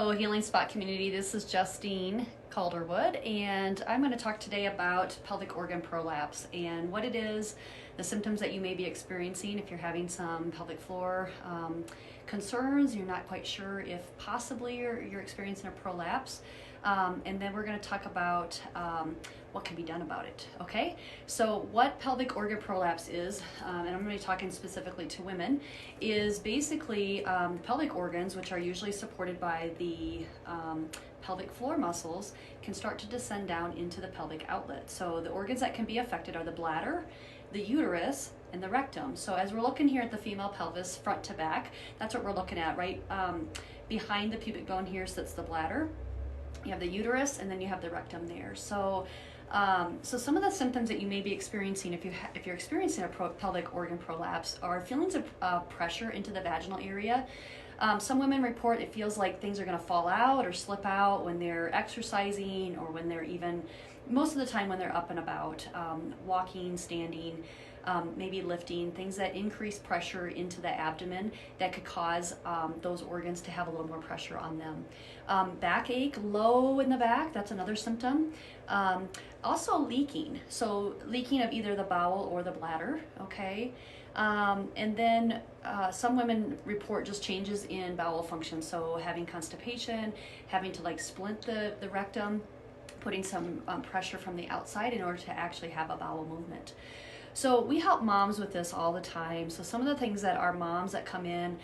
Hello, Healing Spot community. This is Justine Calderwood, and I'm going to talk today about pelvic organ prolapse and what it is, the symptoms that you may be experiencing if you're having some pelvic floor concerns, you're not quite sure if possibly you're experiencing a prolapse, and then we're going to talk about what can be done about it. Okay, so what pelvic organ prolapse is, and I'm going to be talking specifically to women, is basically pelvic organs, which are usually supported by the pelvic floor muscles, can start to descend down into the pelvic outlet. So the organs that can be affected are the bladder, the uterus, and the rectum. So as we're looking here at the female pelvis front to back, that's what we're looking at, right? Behind the pubic bone here sits the bladder. You have the uterus, and then you have the rectum there. So some of the symptoms that you may be experiencing if you're experiencing a pelvic organ prolapse are feelings of pressure into the vaginal area. Some women report it feels like things are going to fall out or slip out when they're exercising, or when they're even, most of the time when they're up and about, walking, standing, maybe lifting, things that increase pressure into the abdomen that could cause those organs to have a little more pressure on them. Backache, low in the back, that's another symptom. Also leaking, so leaking of either the bowel or the bladder, okay? And then some women report just changes in bowel function, so having constipation, having to like splint the rectum, putting some pressure from the outside in order to actually have a bowel movement. So we help moms with this all the time. So some of the things that our moms that come in,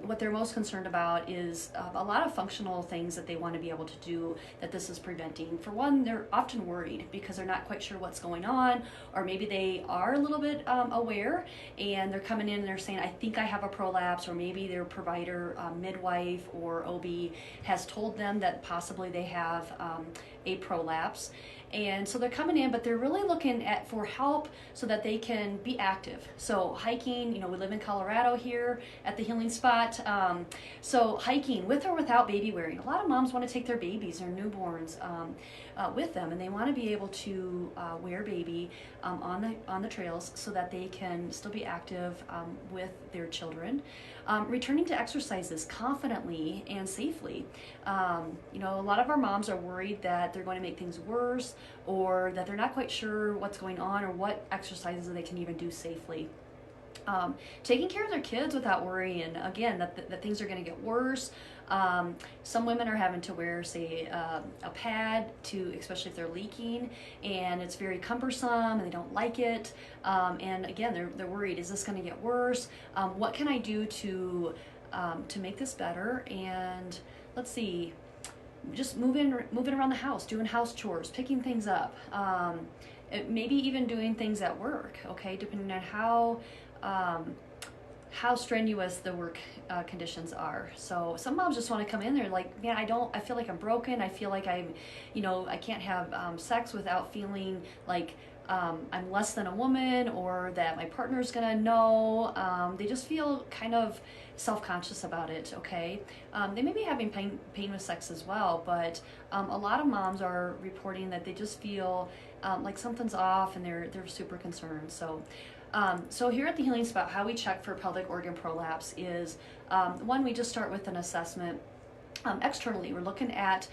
what they're most concerned about is a lot of functional things that they want to be able to do that this is preventing. For one, they're often worried because they're not quite sure what's going on, or maybe they are a little bit aware, and they're coming in and they're saying, I think I have a prolapse, or maybe their provider, midwife or OB has told them that possibly they have a prolapse. And so they're coming in, but they're really looking for help so that they can be active. So hiking, we live in Colorado here at the Healing Spot. So hiking with or without baby wearing. A lot of moms want to take their babies, their newborns, with them, and they want to be able to wear baby on the trails so that they can still be active with their children. Returning to exercises confidently and safely. A lot of our moms are worried that they're going to make things worse, or that they're not quite sure what's going on or what exercises they can even do safely. Taking care of their kids without worrying, again, that things are going to get worse. Some women are having to wear, say, a pad, especially if they're leaking, and it's very cumbersome and they don't like it. And again, they're worried, is this going to get worse? What can I do to make this better? And let's see, just moving around the house, doing house chores, picking things up, maybe even doing things at work, okay, depending on how strenuous the work conditions are. So some moms just want to come in there like, man, I feel like I'm broken. I feel like I can't have sex without feeling like I'm less than a woman, or that my partner's gonna know. They just feel kind of self-conscious about it, okay? They may be having pain with sex as well, but a lot of moms are reporting that they just feel like something's off, and they're super concerned. So here at the Healing Spot, how we check for pelvic organ prolapse is, one, we just start with an assessment. Externally, we're looking at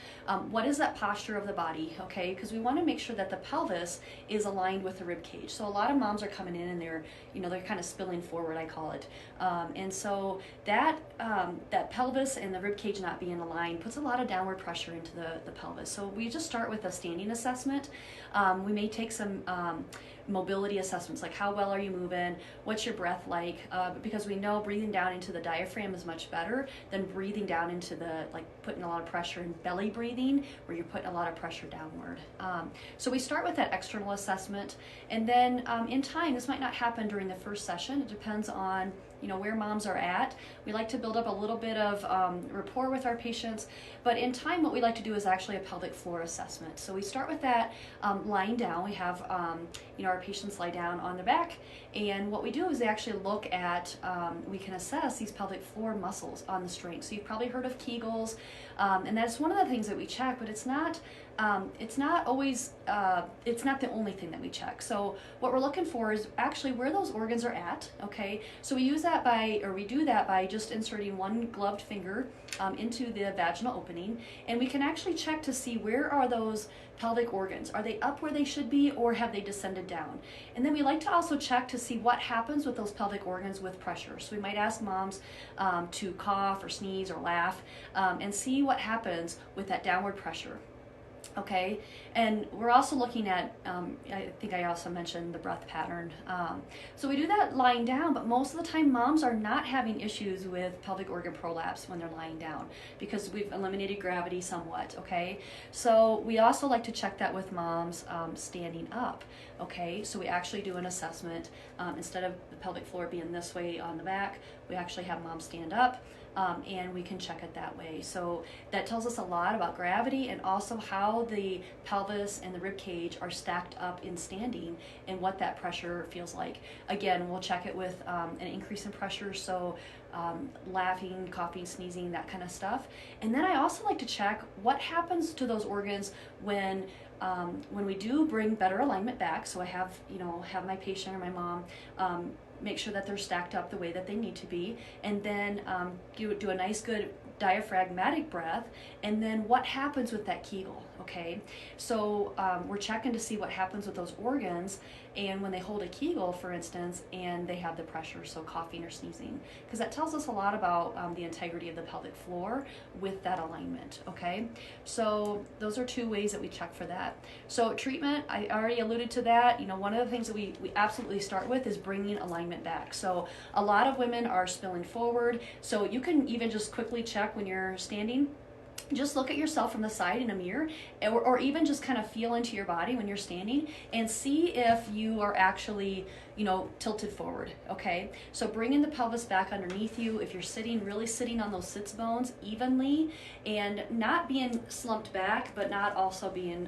what is that posture of the body, okay? Because we want to make sure that the pelvis is aligned with the rib cage. So a lot of moms are coming in and they're kind of spilling forward, I call it. And so that pelvis and the rib cage not being aligned puts a lot of downward pressure into the pelvis. So we just start with a standing assessment. We may take some mobility assessments, like how well are you moving, what's your breath like, because we know breathing down into the diaphragm is much better than breathing down into putting a lot of pressure in belly breathing, where you're putting a lot of pressure downward. So we start with that external assessment, and then in time, this might not happen during the first session. It depends on where moms are at. We like to build up a little bit of rapport with our patients, but in time what we like to do is actually a pelvic floor assessment. So we start with that lying down. We have our patients lie down on their back, and what we do is they actually look at, we can assess these pelvic floor muscles on the strength. So you've probably heard of Kegels, and that's one of the things that we check, but it's not it's not always, it's not the only thing that we check. So what we're looking for is actually where those organs are at, okay? So we use that by, or we do that by just inserting one gloved finger into the vaginal opening, and we can actually check to see where are those pelvic organs. Are they up where they should be, or have they descended down? And then we like to also check to see what happens with those pelvic organs with pressure. So we might ask moms to cough or sneeze or laugh and see what happens with that downward pressure. Okay, and we're also looking at, I think I also mentioned the breath pattern. So we do that lying down, but most of the time moms are not having issues with pelvic organ prolapse when they're lying down because we've eliminated gravity somewhat, okay? So we also like to check that with moms standing up, okay? So we actually do an assessment. Instead of the pelvic floor being this way on the back, we actually have moms stand up. And we can check it that way. So that tells us a lot about gravity and also how the pelvis and the rib cage are stacked up in standing and what that pressure feels like. Again, we'll check it with an increase in pressure, so laughing, coughing, sneezing, that kind of stuff. And then I also like to check what happens to those organs when we do bring better alignment back. So I have my patient or my mom make sure that they're stacked up the way that they need to be, and then do a nice good diaphragmatic breath, and then what happens with that Kegel, okay? So we're checking to see what happens with those organs, and when they hold a Kegel, for instance, and they have the pressure, so coughing or sneezing, because that tells us a lot about the integrity of the pelvic floor with that alignment, okay? So those are two ways that we check for that. So treatment, I already alluded to that. One of the things that we absolutely start with is bringing alignment back. So a lot of women are spilling forward, so you can even just quickly check when you're standing. Just look at yourself from the side in a mirror, or even just kind of feel into your body when you're standing and see if you are actually, tilted forward, okay? So bringing the pelvis back underneath you. If you're sitting, really sitting on those sits bones evenly and not being slumped back, but not also being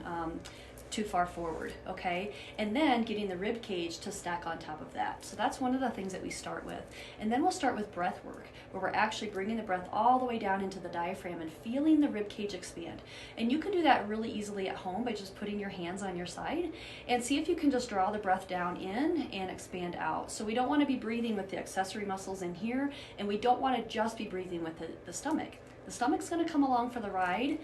too far forward, okay? And then getting the rib cage to stack on top of that. So that's one of the things that we start with. And then we'll start with breath work, where we're actually bringing the breath all the way down into the diaphragm and feeling the rib cage expand. And you can do that really easily at home by just putting your hands on your side and see if you can just draw the breath down in and expand out. So we don't want to be breathing with the accessory muscles in here, and we don't want to just be breathing with the stomach. The stomach's going to come along for the ride,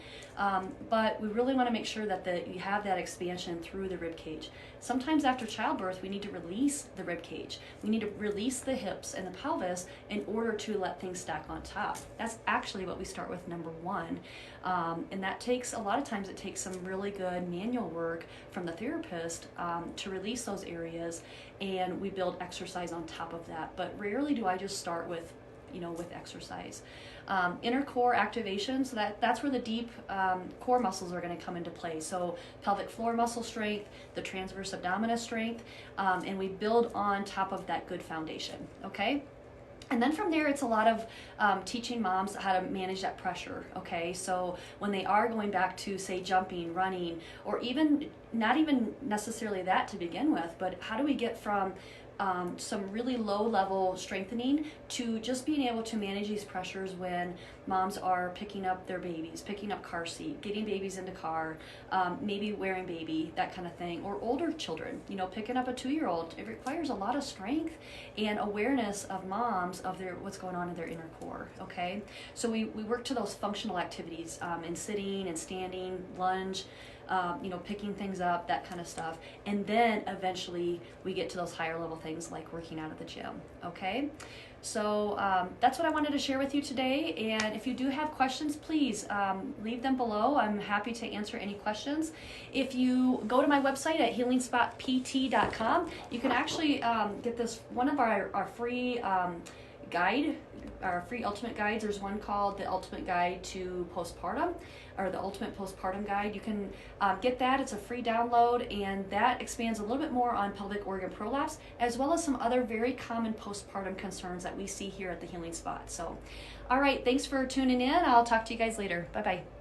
but we really want to make sure that you have that expansion through the rib cage. Sometimes after childbirth, we need to release the rib cage. We need to release the hips and the pelvis in order to let things stack on top. That's actually what we start with, number one. And that takes, a lot of times it takes some really good manual work from the therapist to release those areas, and we build exercise on top of that. But rarely do I just start with exercise. Inner core activation, so that's where the deep core muscles are going to come into play. So pelvic floor muscle strength, the transverse abdominis strength, and we build on top of that good foundation, okay? And then from there, it's a lot of teaching moms how to manage that pressure, okay? So when they are going back to, say, jumping, running, or even, not even necessarily that to begin with, but how do we get from some really low-level strengthening to just being able to manage these pressures when moms are picking up their babies, picking up car seat, getting babies into car, maybe wearing baby, that kind of thing, or older children, picking up a 2-year-old. It requires a lot of strength and awareness of moms of what's going on in their inner core, okay? So we work to those functional activities in sitting and standing, lunge, picking things up, that kind of stuff. And then eventually we get to those higher level things like working out at the gym, okay? So that's what I wanted to share with you today. And if you do have questions, please leave them below. I'm happy to answer any questions. If you go to my website at healingspotpt.com, you can actually get this, one of our free guide, our free ultimate guides. There's one called the Ultimate Guide to Postpartum, or the Ultimate Postpartum Guide. You can get that. It's a free download, and that expands a little bit more on pelvic organ prolapse, as well as some other very common postpartum concerns that we see here at the Healing Spot. So, all right, thanks for tuning in. I'll talk to you guys later. Bye-bye.